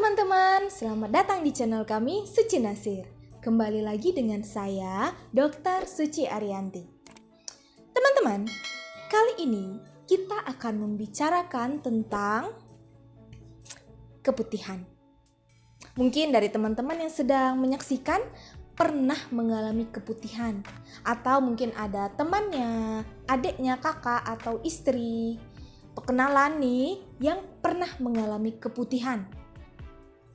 teman-teman, selamat datang di channel kami Suci Nasir. Kembali lagi dengan saya, Dr. Suci Ariyanti. Teman-teman, kali ini kita akan membicarakan tentang keputihan. Mungkin dari teman-teman yang sedang menyaksikan pernah mengalami keputihan, atau mungkin ada temannya, adiknya, kakak, atau istri, kenalan nih yang pernah mengalami keputihan.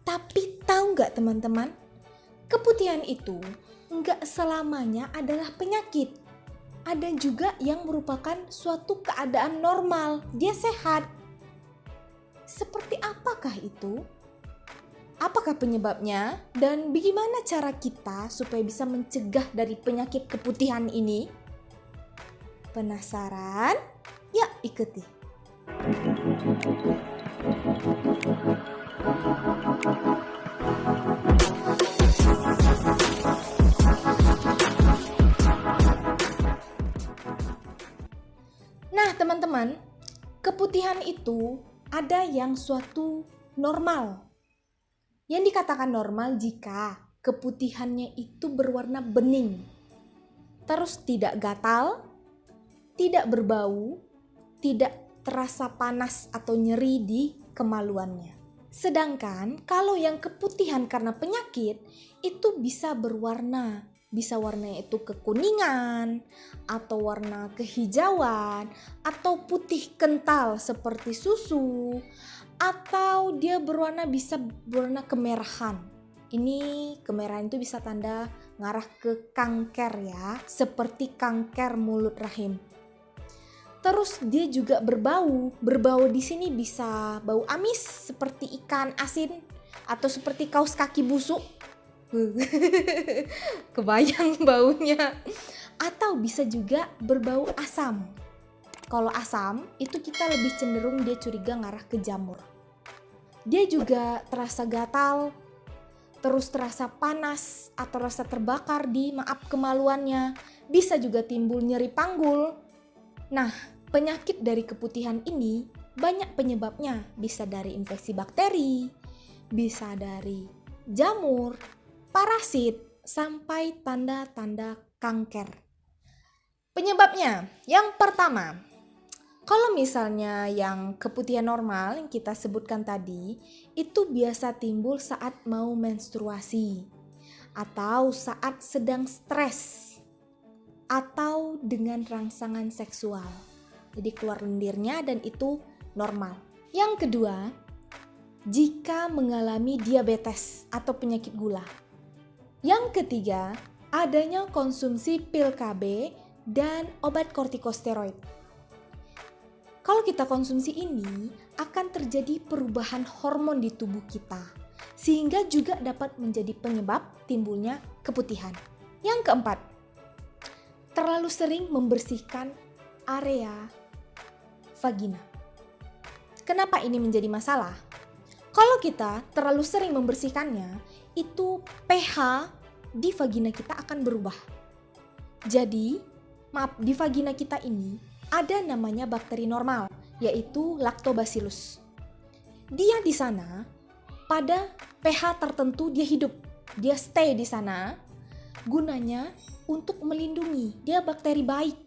Tapi tahu nggak teman-teman, keputihan itu nggak selamanya adalah penyakit. Ada juga yang merupakan suatu keadaan normal, dia sehat. Seperti apakah itu? Apakah penyebabnya? Dan bagaimana cara kita supaya bisa mencegah dari penyakit keputihan ini? Penasaran? Yuk ikuti. Nah teman-teman, keputihan itu ada yang suatu normal. Yang dikatakan normal jika keputihannya itu berwarna bening, terus tidak gatal, tidak berbau, tidak terasa panas atau nyeri di kemaluannya. Sedangkan kalau yang keputihan karena penyakit itu bisa berwarna, bisa warnanya itu kekuningan atau warna kehijauan atau putih kental seperti susu, atau dia bisa berwarna kemerahan. Ini kemerahan itu bisa tanda ngarah ke kanker ya, seperti kanker mulut rahim. Terus dia juga berbau di sini bisa bau amis seperti ikan asin atau seperti kaos kaki busuk. Kebayang baunya. Atau bisa juga berbau asam. Kalau asam itu kita lebih cenderung dia curiga ngarah ke jamur. Dia juga terasa gatal, terus terasa panas atau rasa terbakar di kemaluannya. Bisa juga timbul nyeri panggul. Nah, penyakit dari keputihan ini banyak penyebabnya. Bisa dari infeksi bakteri, bisa dari jamur, parasit, sampai tanda-tanda kanker. Penyebabnya, yang pertama, kalau misalnya yang keputihan normal yang kita sebutkan tadi, itu biasa timbul saat mau menstruasi, atau saat sedang stres, atau dengan rangsangan seksual. Jadi keluar lendirnya dan itu normal. Yang kedua, jika mengalami diabetes atau penyakit gula. Yang ketiga, adanya konsumsi pil KB dan obat kortikosteroid. Kalau kita konsumsi ini, akan terjadi perubahan hormon di tubuh kita, sehingga juga dapat menjadi penyebab timbulnya keputihan. Yang keempat, terlalu sering membersihkan area vagina. Kenapa ini menjadi masalah? Kalau kita terlalu sering membersihkannya, itu pH di vagina kita akan berubah. Jadi, di vagina kita ini ada namanya bakteri normal, yaitu Lactobacillus. Dia di sana pada pH tertentu dia hidup, dia stay di sana. Gunanya untuk melindungi, dia bakteri baik.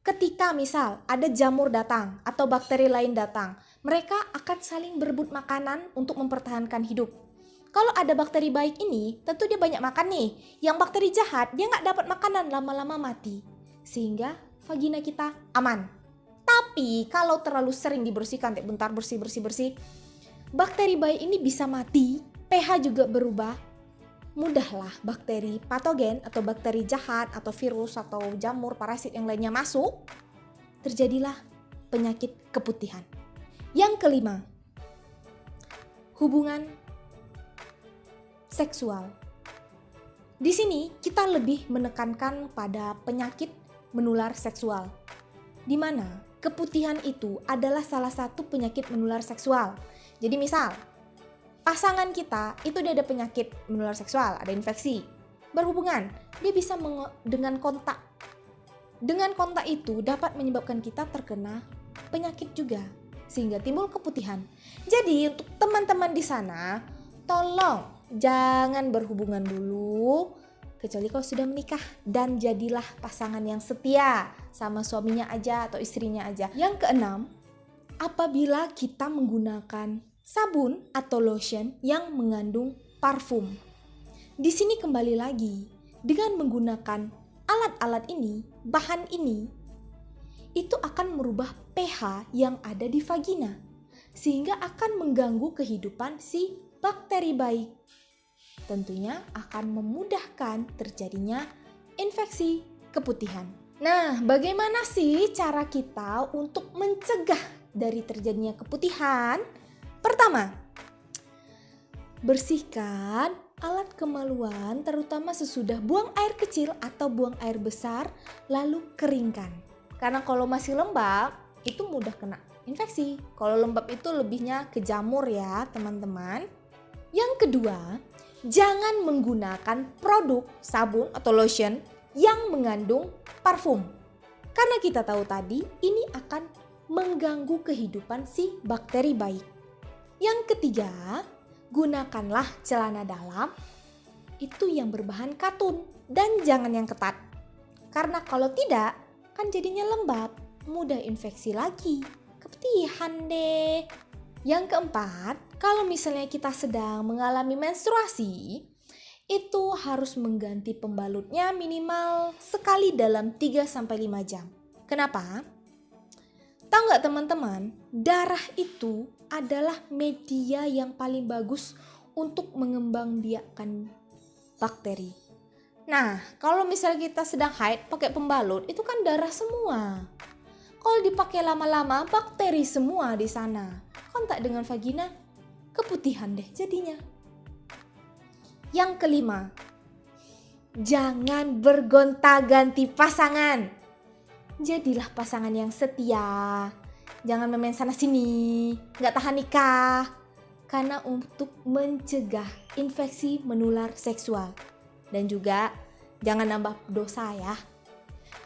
Ketika misal ada jamur datang atau bakteri lain datang, mereka akan saling berebut makanan untuk mempertahankan hidup. Kalau ada bakteri baik ini, tentu dia banyak makan nih. Yang bakteri jahat, dia nggak dapat makanan, lama-lama mati. Sehingga vagina kita aman. Tapi kalau terlalu sering dibersihkan, tiap bentar bersih, bakteri baik ini bisa mati, pH juga berubah. Mudahlah bakteri patogen atau bakteri jahat atau virus atau jamur, parasit yang lainnya masuk. Terjadilah penyakit keputihan. Yang kelima, hubungan seksual. Di sini kita lebih menekankan pada penyakit menular seksual, di mana keputihan itu adalah salah satu penyakit menular seksual. Jadi misal, pasangan kita itu dia ada penyakit menular seksual, ada infeksi, berhubungan, dia bisa dengan kontak. Dengan kontak itu dapat menyebabkan kita terkena penyakit juga, sehingga timbul keputihan. Jadi untuk teman-teman di sana, tolong jangan berhubungan dulu kecuali kalau sudah menikah, dan jadilah pasangan yang setia sama suaminya aja atau istrinya aja. Yang keenam, apabila kita menggunakan sabun atau lotion yang mengandung parfum. Di sini kembali lagi, dengan menggunakan alat-alat ini, bahan ini, itu akan merubah pH yang ada di vagina, sehingga akan mengganggu kehidupan si bakteri baik. Tentunya akan memudahkan terjadinya infeksi keputihan. Nah, bagaimana sih cara kita untuk mencegah dari terjadinya keputihan? Pertama, bersihkan alat kemaluan terutama sesudah buang air kecil atau buang air besar, lalu keringkan. Karena kalau masih lembab, itu mudah kena infeksi. Kalau lembab itu lebihnya ke jamur ya teman-teman. Yang kedua, jangan menggunakan produk sabun atau lotion yang mengandung parfum. Karena kita tahu tadi, ini akan mengganggu kehidupan si bakteri baik. Yang ketiga, gunakanlah celana dalam itu yang berbahan katun dan jangan yang ketat. Karena kalau tidak, kan jadinya lembab, mudah infeksi lagi, keputihan deh. Yang keempat, kalau misalnya kita sedang mengalami menstruasi, itu harus mengganti pembalutnya minimal sekali dalam 3-5 jam. Kenapa? Tahu nggak teman-teman, darah itu adalah media yang paling bagus untuk mengembangbiakkan bakteri. Nah, kalau misalnya kita sedang haid pakai pembalut, itu kan darah semua. Kalau dipakai lama-lama, bakteri semua di sana. Kontak dengan vagina, keputihan deh jadinya. Yang kelima, jangan bergonta-ganti pasangan. Jadilah pasangan yang setia. Jangan main sana sini, gak tahan nikah. Karena untuk mencegah infeksi menular seksual. Dan juga jangan nambah dosa ya.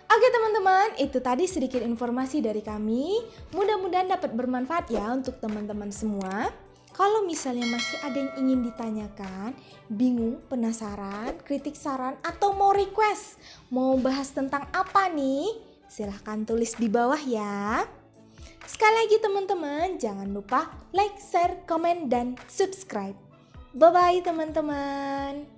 Oke teman-teman, itu tadi sedikit informasi dari kami. Mudah-mudahan dapat bermanfaat ya untuk teman-teman semua. Kalau misalnya masih ada yang ingin ditanyakan, bingung, penasaran, kritik saran, atau mau request, mau bahas tentang apa nih? Silahkan tulis di bawah ya. Sekali lagi teman-teman, jangan lupa like, share, komen, dan subscribe. Bye-bye teman-teman.